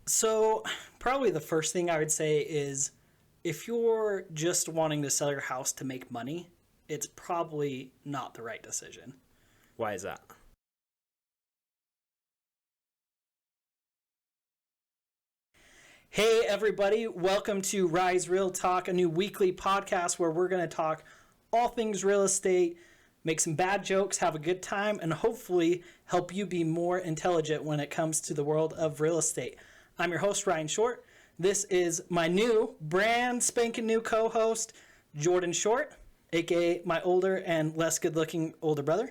So, probably the first thing I would say is if you're just wanting to sell your house to make money, it's probably not the right decision. Why is that? Hey, everybody, welcome to Rise Real Talk, a new weekly podcast where we're going to talk all things real estate, make some bad jokes, have a good time, and hopefully help you be more intelligent when it comes to the world of real estate. I'm your host, Ryan Short. This is my new, brand spanking new co-host, Jordan Short, aka my older and less good-looking older brother.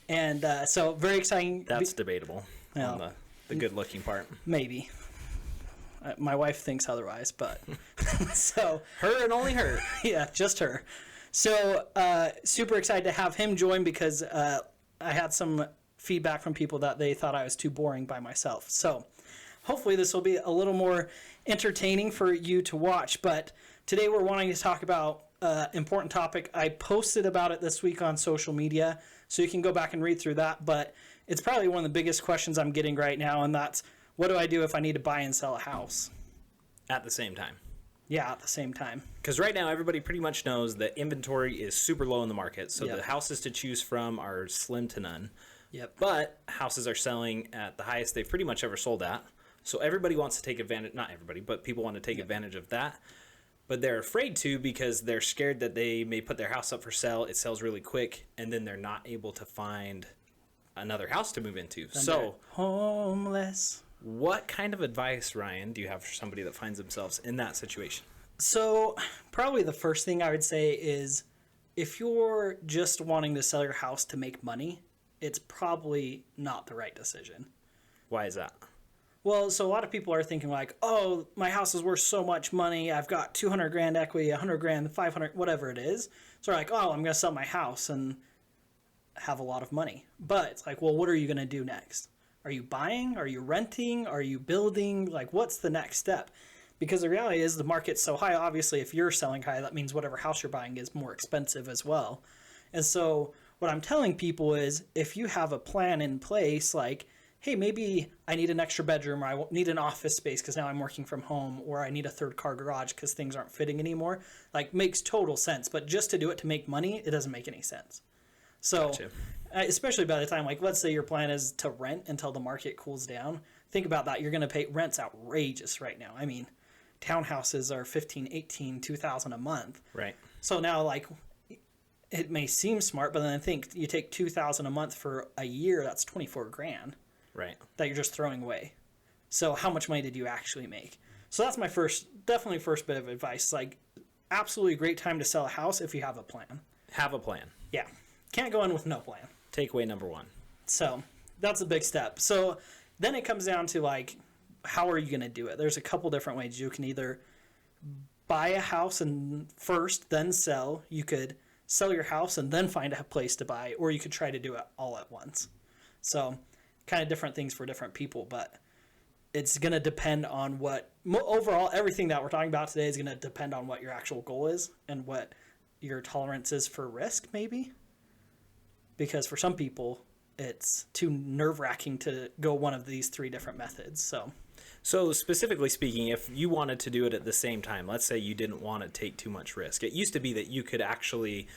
And so very exciting. That's debatable on the good-looking part. Maybe. My wife thinks otherwise, but so Her and only her. yeah, just her. So super excited to have him join because I had some feedback from people that they thought I was too boring by myself. So hopefully this will be a little more entertaining for you to watch. But today we're wanting to talk about an important topic. I posted about it this week on social media, so you can go back and read through that. But it's probably one of the biggest questions I'm getting right now, and that's, what do I do if I need to buy and sell a house? At the same time. Yeah, at the same time. Because right now, everybody pretty much knows that inventory is super low in the market. So Yep. the houses to choose from are slim to none. Yep. But houses are selling at the highest they've pretty much ever sold at. So everybody wants to take advantage, not everybody, but people want to take advantage of that. But they're afraid to because they're scared that they may put their house up for sale, it sells really quick, and then they're not able to find another house to move into. So homeless. what kind of advice, Ryan, do you have for somebody that finds themselves in that situation? So probably the first thing I would say is if you're just wanting to sell your house to make money, it's probably not the right decision. Why is that? Well, so a lot of people are thinking like, oh, my house is worth so much money. I've got 200 grand equity, 100 grand, 500, whatever it is. So they're like, oh, I'm going to sell my house and have a lot of money. But it's like, well, what are you going to do next? Are you buying? Are you renting? Are you building? Like, what's the next step? Because the reality is the market's so high. Obviously, if you're selling high, that means whatever house you're buying is more expensive as well. And so what I'm telling people is if you have a plan in place, like, hey, maybe I need an extra bedroom, or I need an office space because now I'm working from home, or I need a third car garage because things aren't fitting anymore, like, makes total sense. But just to do it to make money, it doesn't make any sense. So Gotcha. Especially by the time, like, let's say your plan is to rent until the market cools down. Think about that. You're going to pay rent's outrageous right now. I mean, townhouses are 15, 18, 2,000 a month. Right. So now, like, it may seem smart, but then I think you take 2,000 a month for a year, that's 24 grand. Right. That you're just throwing away. So how much money did you actually make? So that's my definitely first bit of advice. Like, absolutely great time to sell a house if you have a plan. Have a plan. Yeah. Can't go in with no plan. Takeaway number one. So that's a big step. So then it comes down to, like, how are you going to do it? There's a couple different ways. You can either buy a house and first, then sell. You could sell your house and then find a place to buy, or you could try to do it all at once. So kind of different things for different people, but it's going to depend on overall, everything that we're talking about today is going to depend on what your actual goal is and what your tolerance is for risk, maybe. Because for some people, it's too nerve-wracking to go one of these three different methods. So specifically speaking, if you wanted to do it at the same time, let's say you didn't want to take too much risk. It used to be that you could actually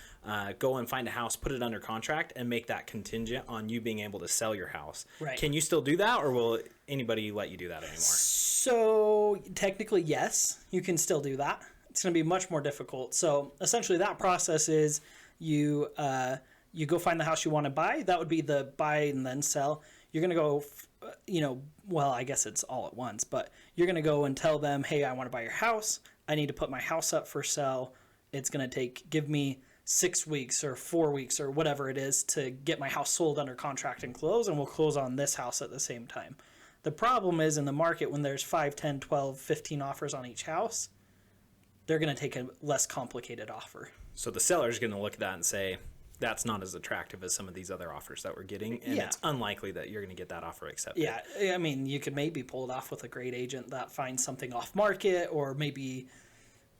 go and find a house, put it under contract, and make that contingent on you being able to sell your house. Right. Can you still do that, or will anybody let you do that anymore? So technically, yes, you can still do that. It's going to be much more difficult. So essentially that process is you go find the house you want to buy. That would be the buy and then sell. You're going to go, well, I guess it's all at once, but you're going to go and tell them, hey, I want to buy your house. I need to put my house up for sale. It's going to give me 6 weeks or 4 weeks or whatever it is to get my house sold under contract and close, and we'll close on this house at the same time. The problem is in the market when there's 5, 10, 12, 15 offers on each house, they're going to take a less complicated offer. So the seller's going to look at that and say, that's not as attractive as some of these other offers that we're getting, and it's unlikely that you're going to get that offer accepted. Yeah, I mean, you could maybe pull it off with a great agent that finds something off market, or maybe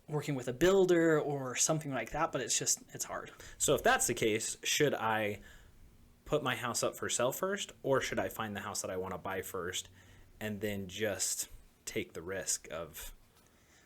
working with a builder or something like that, but it's hard. So if that's the case, should I put my house up for sale first, or should I find the house that I want to buy first and then just take the risk of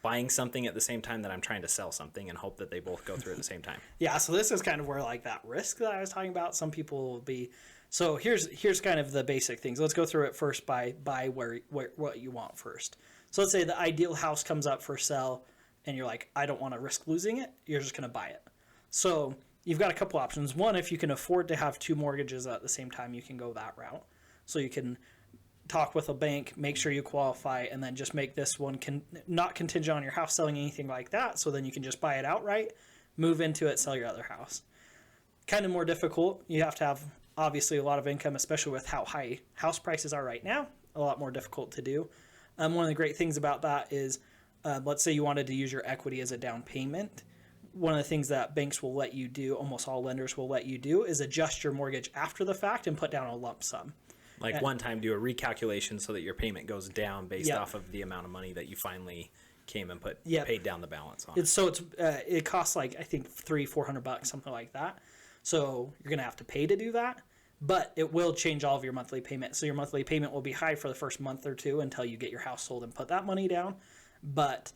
buying something at the same time that I'm trying to sell something and hope that they both go through at the same time. Yeah, so this is kind of where like that risk that I was talking about, some people will be. So here's kind of the basic things. Let's go through it first by where what you want first. So let's say the ideal house comes up for sale and you're like, I don't want to risk losing it. You're just going to buy it. So you've got a couple options. One, if you can afford to have 2 mortgages at the same time, you can go that route. So you can talk with a bank, make sure you qualify, and then just make this one not contingent on your house selling, anything like that. So then you can just buy it outright, move into it, sell your other house. Kind of more difficult. You have to have obviously a lot of income, especially with how high house prices are right now. A lot more difficult to do. One of the great things about that is, let's say you wanted to use your equity as a down payment. One of the things that banks will let you do, almost all lenders will let you do, is adjust your mortgage after the fact and put down a lump sum. Like one time do a recalculation so that your payment goes down based off of the amount of money that you finally came and paid down the balance on. It costs like, I think $300-400, something like that. So you're going to have to pay to do that, but it will change all of your monthly payment. So your monthly payment will be high for the first month or two until you get your house sold and put that money down. But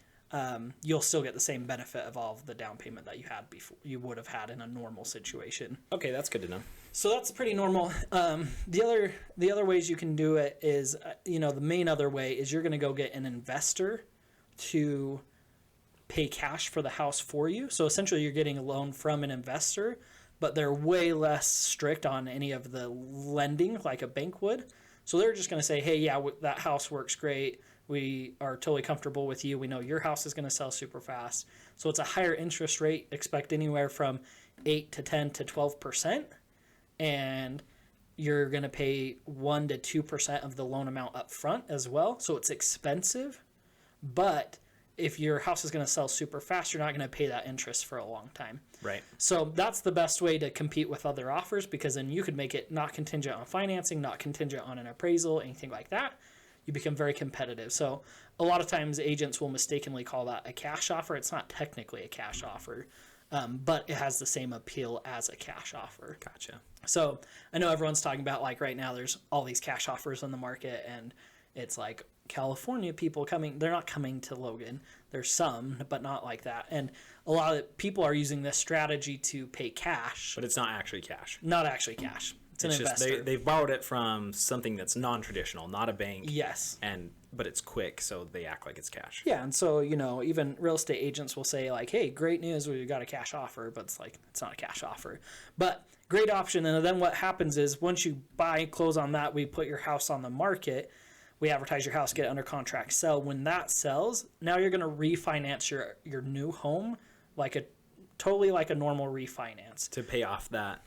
you'll still get the same benefit of all of the down payment that you had before, you would have had in a normal situation. Okay, that's good to know. So that's pretty normal. The other ways you can do it is, the main other way is you're going to go get an investor to pay cash for the house for you. So essentially you're getting a loan from an investor, but they're way less strict on any of the lending like a bank would. So they're just going to say, hey, yeah, that house works great. We are totally comfortable with you. We know your house is going to sell super fast. So it's a higher interest rate. Expect anywhere from 8 to 10 to 12%. And you're going to pay 1 to 2% of the loan amount up front as well. So it's expensive. But if your house is going to sell super fast, you're not going to pay that interest for a long time. Right. So that's the best way to compete with other offers, because then you could make it not contingent on financing, not contingent on an appraisal, anything like that. You become very competitive. So a lot of times agents will mistakenly call that a cash offer. It's not technically a cash offer, but it has the same appeal as a cash offer. Gotcha. So I know everyone's talking about, like, right now there's all these cash offers on the market, and it's like California people coming. They're not coming to Logan. There's some, but not like that. And a lot of people are using this strategy to pay cash. But it's not actually cash. Not actually cash. It's an investor. Just they've borrowed it from something that's non-traditional, not a bank. Yes. But it's quick, so they act like it's cash. Yeah, and so, even real estate agents will say, like, hey, great news, we got a cash offer, but it's like, it's not a cash offer. But great option. And then what happens is, once you close on that, we put your house on the market, we advertise your house, get it under contract, sell. When that sells, now you're going to refinance your new home totally like a normal refinance. To pay off that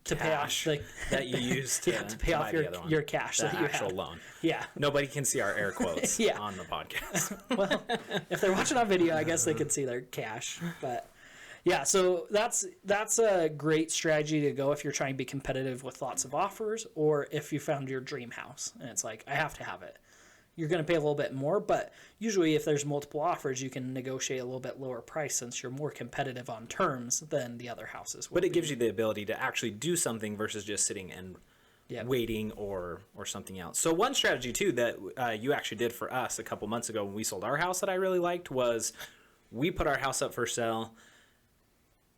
To pay off that you used to, to pay off your cash that you actual had. loan. Yeah. Nobody can see our air quotes Yeah. on the podcast. Well, if they're watching on video, I guess they could see their cash. But yeah, so that's a great strategy to go if you're trying to be competitive with lots of offers, or if you found your dream house and it's like, I have to have it. You're going to pay a little bit more, but usually if there's multiple offers, you can negotiate a little bit lower price since you're more competitive on terms than the other houses would But it be. gives you the ability to actually do something versus just sitting and Yep. waiting or something else. So one strategy too that you actually did for us a couple months ago when we sold our house that I really liked was we put our house up for sale,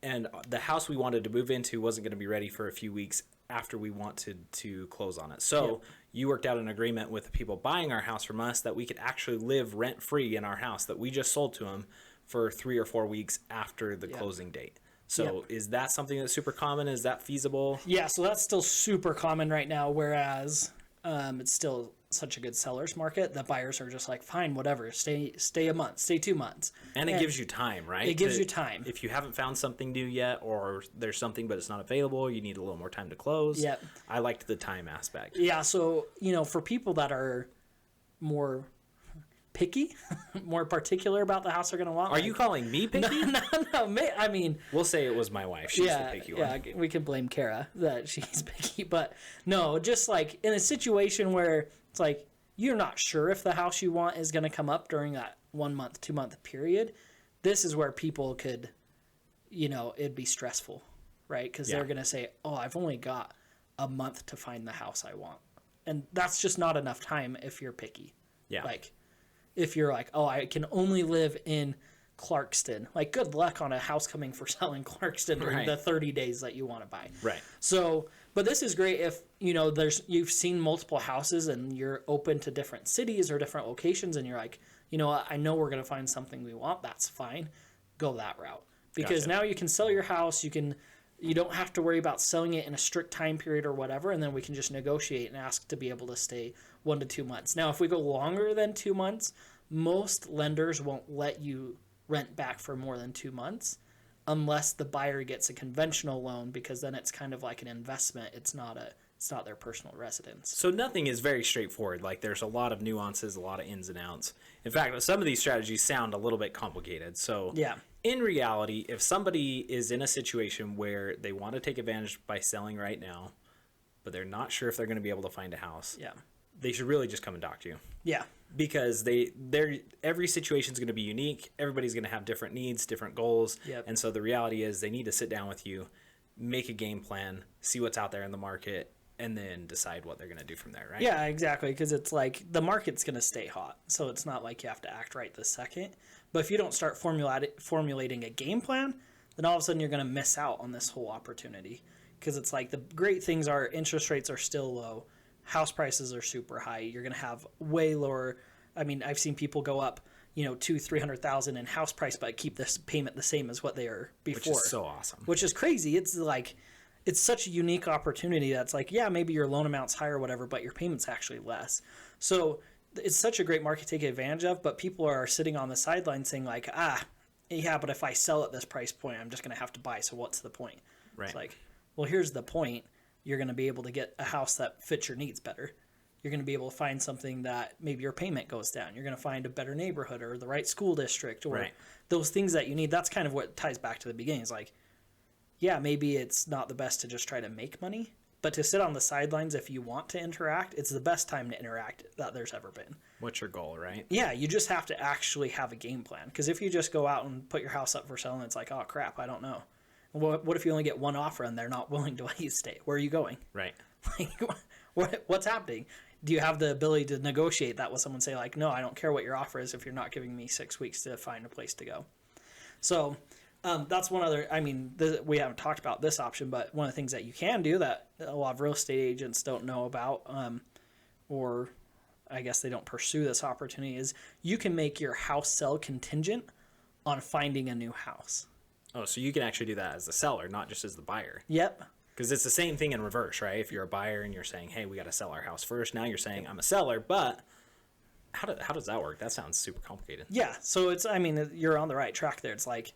and the house we wanted to move into wasn't going to be ready for a few weeks after we wanted to close on it. So Yep. you worked out an agreement with the people buying our house from us that we could actually live rent-free in our house that we just sold to them for 3 or 4 weeks after the Yep. closing date. So is that something that's super common? Is that feasible? Yeah, so that's still super common right now, whereas it's still such a good seller's market that buyers are just like, fine, whatever, stay a month, stay 2 months. And it gives you time, right? It gives you time. If you haven't found something new yet, or there's something but it's not available, you need a little more time to close. Yep. I liked the time aspect. Yeah, so, for people that are more picky, more particular about the house they're going to want. Are you calling me picky? No, I mean... We'll say it was my wife. She's the picky one. Yeah, we can blame Kara that she's picky. But no, just like in a situation where it's like you're not sure if the house you want is going to come up during that 1 month, 2 month period, this is where people could, it'd be stressful, right? Because they're going to say, oh, I've only got a month to find the house I want. And that's just not enough time if you're picky. Yeah. Like, if you're like, oh, I can only live in Clarkston. Like, good luck on a house coming for sale in Clarkston during the 30 days that you want to buy. Right. So, but this is great if, you know, you've seen multiple houses and you're open to different cities or different locations and you're like, you know what, I know we're going to find something we want. That's fine. Go that route. Because now you can sell your house. You don't have to worry about selling it in a strict time period or whatever. And then we can just negotiate and ask to be able to stay 1 to 2 months. Now, if we go longer than 2 months, most lenders won't let you rent back for more than 2 months unless the buyer gets a conventional loan, because then it's kind of like an investment. It's not their personal residence. So nothing is very straightforward. Like, there's a lot of nuances, a lot of ins and outs. In fact, some of these strategies sound a little bit complicated. So yeah. In reality, if somebody is in a situation where they want to take advantage by selling right now, but they're not sure if they're going to be able to find a house, they should really just come and talk to you. Yeah. Because every situation is going to be unique. Everybody's going to have different needs, different goals. Yep. And so the reality is they need to sit down with you, make a game plan, see what's out there in the market, and then decide what they're going to do from there, right? Yeah, exactly. Because it's like the market's going to stay hot. So it's not like you have to act right this second. But if you don't start formulating a game plan, then all of a sudden you're going to miss out on this whole opportunity. Because it's like the great things are interest rates are still low. House prices are super high. You're going to have way lower. I mean, I've seen people go up, you know, $200,000-$300,000 in house price, but keep this payment the same as what they are before. Which is so awesome. Which is crazy. It's like, it's such a unique opportunity that's like, yeah, maybe your loan amount's higher or whatever, but your payment's actually less. So it's such a great market to take advantage of, but people are sitting on the sidelines saying like, yeah, but if I sell at this price point, I'm just going to have to buy. So what's the point? Right. It's like, well, here's the point. You're going to be able to get a house that fits your needs better. You're going to be able to find something that maybe your payment goes down. You're going to find a better neighborhood or the right school district or those things that you need. That's kind of what ties back to the beginning. It's like, yeah, maybe it's not the best to just try to make money, but to sit on the sidelines if you want to interact, it's the best time to interact that there's ever been. What's your goal, right? Yeah, you just have to actually have a game plan. Because if you just go out and put your house up for sale and it's like, oh, crap, I don't know. What if you only get one offer and they're not willing to let you stay? Where are you going? Right. Like, what's happening? Do you have the ability to negotiate that with someone? Say like, no, I don't care what your offer is if you're not giving me 6 weeks to find a place to go. So that's one other, I mean, we haven't talked about this option, but one of the things that you can do that a lot of real estate agents don't know about, or I guess they don't pursue this opportunity, is you can make your house sell contingent on finding a new house. Oh, so you can actually do that as the seller, not just as the buyer. Yep. Because it's the same thing in reverse, right? If you're a buyer and you're saying, hey, we got to sell our house first. Now you're saying, I'm a seller, but how does that work? That sounds super complicated. Yeah. So it's, I mean, you're on the right track there. It's like,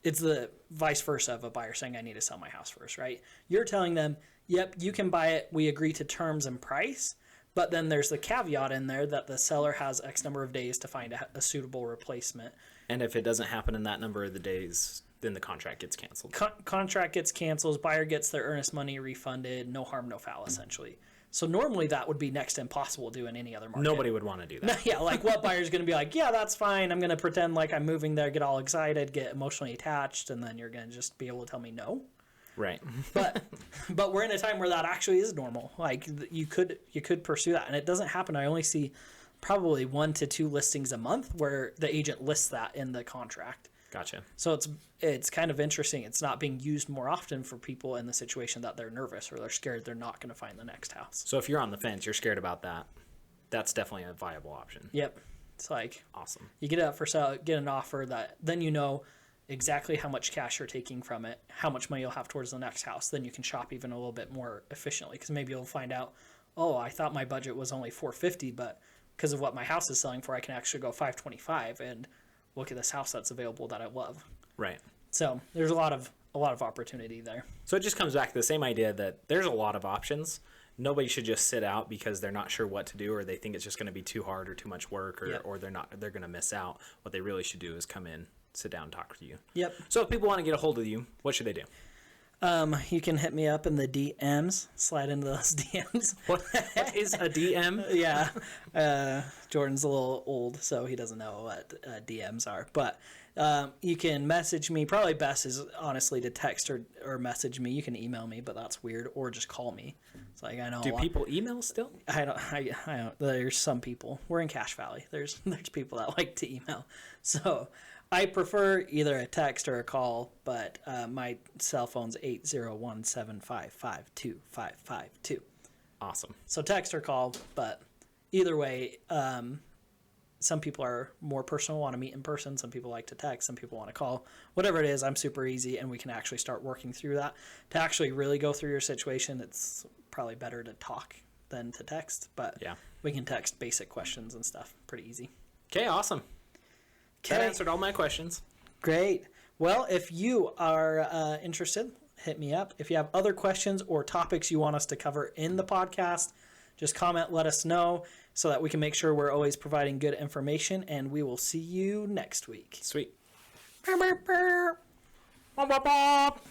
it's the vice versa of a buyer saying, I need to sell my house first, right? You're telling them, yep, you can buy it. We agree to terms and price. But then there's the caveat in there that the seller has X number of days to find a suitable replacement. And if it doesn't happen in that number of the days, then the contract gets canceled. Contract gets canceled. Buyer gets their earnest money refunded. No harm, no foul, essentially. So normally that would be next to impossible to do in any other market. Nobody would want to do that. Yeah, like what buyer's going to be like, yeah, that's fine. I'm going to pretend like I'm moving there, get all excited, get emotionally attached, and then you're going to just be able to tell me no. Right. But we're in a time where that actually is normal. Like you could pursue that, and it doesn't happen. I only see probably 1 to 2 listings a month where the agent lists that in the contract. Gotcha. So it's kind of interesting. It's not being used more often for people in the situation that they're nervous or they're scared they're not going to find the next house. So if you're on the fence, you're scared about that, that's definitely a viable option. Yep. It's like awesome. You get it up for sale, get an offer that then you know exactly how much cash you're taking from it, how much money you'll have towards the next house. Then you can shop even a little bit more efficiently because maybe you'll find out, oh, I thought my budget was only $450, but because of what my house is selling for, I can actually go $525 and look at this house that's available that I love. Right. So there's a lot of opportunity there. So it just comes back to the same idea that there's a lot of options. Nobody should just sit out because they're not sure what to do or they think it's just going to be too hard or too much work or they're going to miss out. What they really should do is come in, sit down, talk to you. Yep. So if people want to get a hold of you, what should they do? You can hit me up in the DMs, slide into those DMs. What is a DM? Yeah. Jordan's a little old, so he doesn't know what DMs are. But you can message me. Probably best is honestly to text or message me. You can email me, but that's weird. Or just call me. It's like I know. Do people email still? I don't. There's some people. We're in Cache Valley. There's people that like to email. So I prefer either a text or a call. But my cell phone's 801-755-2552. Awesome. So text or call, but either way, some people are more personal, want to meet in person. Some people like to text. Some people want to call. Whatever it is, I'm super easy, and we can actually start working through that. To actually really go through your situation, it's probably better to talk than to text, but Yeah. we can text basic questions and stuff. Pretty easy. Okay, awesome. That Okay, answered all my questions. great. Well, if you are interested, hit me up. If you have other questions or topics you want us to cover in the podcast, just comment, let us know so that we can make sure we're always providing good information, and we will see you next week. Sweet. Burr, burr, burr. Bop, bop, bop.